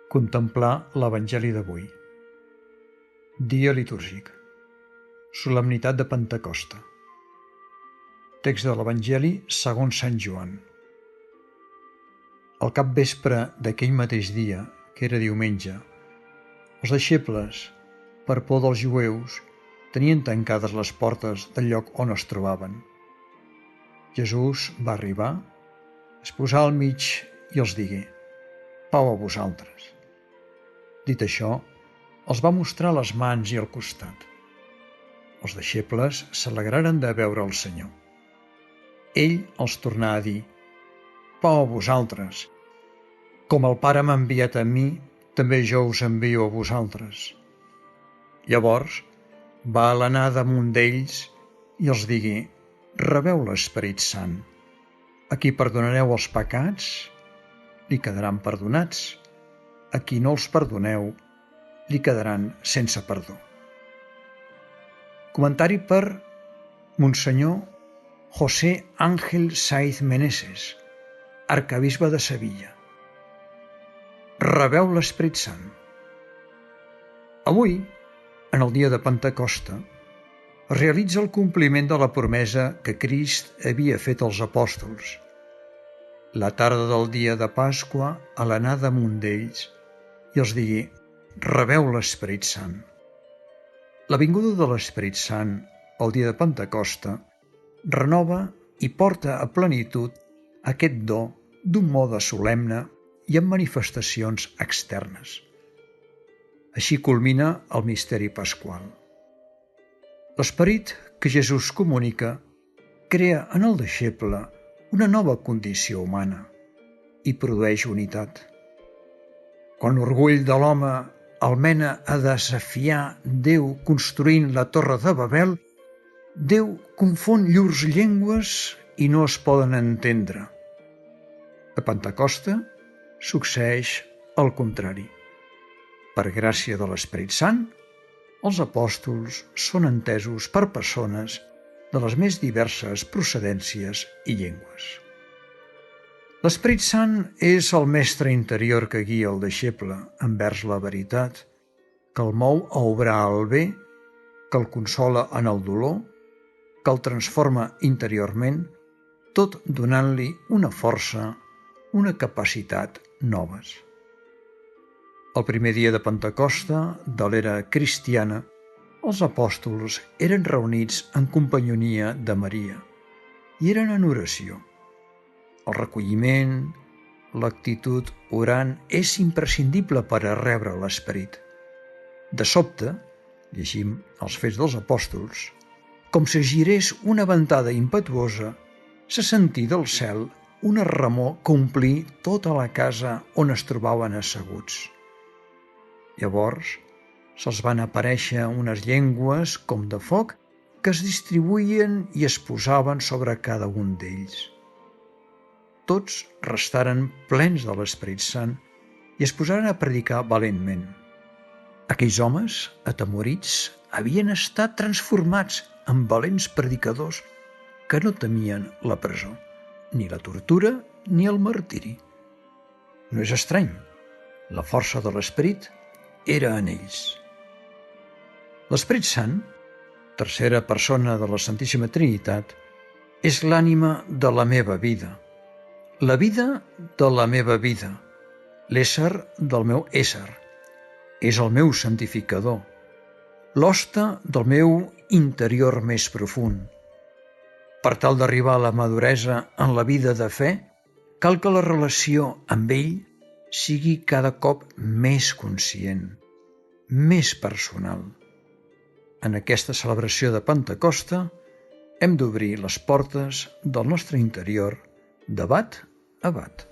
Contemplar l'Evangeli d'avui. Dia litúrgic. Solemnitat de Pentecosta. Text de l'Evangeli segons Sant Joan. Al capvespre d'aquell mateix dia, que era diumenge, els deixebles, per por dels jueus, tenien tancades les portes del lloc on es trobaven. Jesús va arribar, es posà al mig i els digué: «Pau a vosaltres». Dit això, els va mostrar les mans i el costat. Els deixebles s'alegraren de veure el Senyor. Ell els tornà a dir: «Pau a vosaltres. Com el Pare m'ha enviat a mi, també jo us envio a vosaltres». Llavors va alenar damunt d'ells i els digué: «Rebeu l'Esperit Sant. A qui perdonareu els pecats, li quedaran perdonats. A qui no els perdoneu, li quedaran sense perdó». Comentari per Monsenyor José Ángel Saiz Meneses, arquebisbe de Sevilla. Rebeu l'Esperit Sant. Avui, en el dia de Pentecosta, es realitza el compliment de la promesa que Crist havia fet als apòstols. La tarda del dia de Pasqua alenà damunt d'ells i els digué: «Rebeu l'Esperit Sant». La vinguda de l'Esperit Sant, el dia de Pentecosta, renova i porta a plenitud aquest do d'un mode solemne i amb manifestacions externes. Així culmina el misteri pasqual. L'esperit que Jesús comunica crea en el deixeble una nova condició humana i produeix unitat. Quan l'orgull de l'home el mena a desafiar Déu construint la Torre de Babel, Déu confon llurs llengües i no es poden entendre. A Pentecosta succeeix el contrari. Per gràcia de l'Esperit Sant, els apòstols són entesos per persones de les més diverses procedències i llengües. L'Esperit Sant és el mestre interior que guia el deixeble envers la veritat, que el mou a obrar el bé, que el consola en el dolor, que el transforma interiorment, tot donant-li una força, una capacitat noves. El primer dia de Pentecosta de l'era cristiana, els apòstols eren reunits en companyonia de Maria i eren en oració. El recolliment, l'actitud orant és imprescindible per a rebre l'Esperit. De sobte, llegim els Fets dels Apòstols, com si girés una ventada impetuosa, se sentí del cel una remor que omplí tota la casa on es trobaven asseguts. Llavors se'ls van aparèixer unes llengües com de foc que es distribuïen i es posaven sobre cada un d'ells. Tots restaren plens de l'Esperit Sant i es posaren a predicar valentment. Aquells homes, atemorits, havien estat transformats en valents predicadors que no temien la presó, ni la tortura ni el martiri. No és estrany, la força de l'Esperit era en ells. L'Esperit Sant, tercera persona de la Santíssima Trinitat, és l'ànima de la meva vida, la vida de la meva vida, l'ésser del meu ésser. És el meu santificador, l'hoste del meu interior més profund. Per tal d'arribar a la maduresa en la vida de fe, cal que la relació amb ell sigui cada cop més conscient, més personal. En aquesta celebració de Pentecosta hem d'obrir les portes del nostre interior de bat a bat.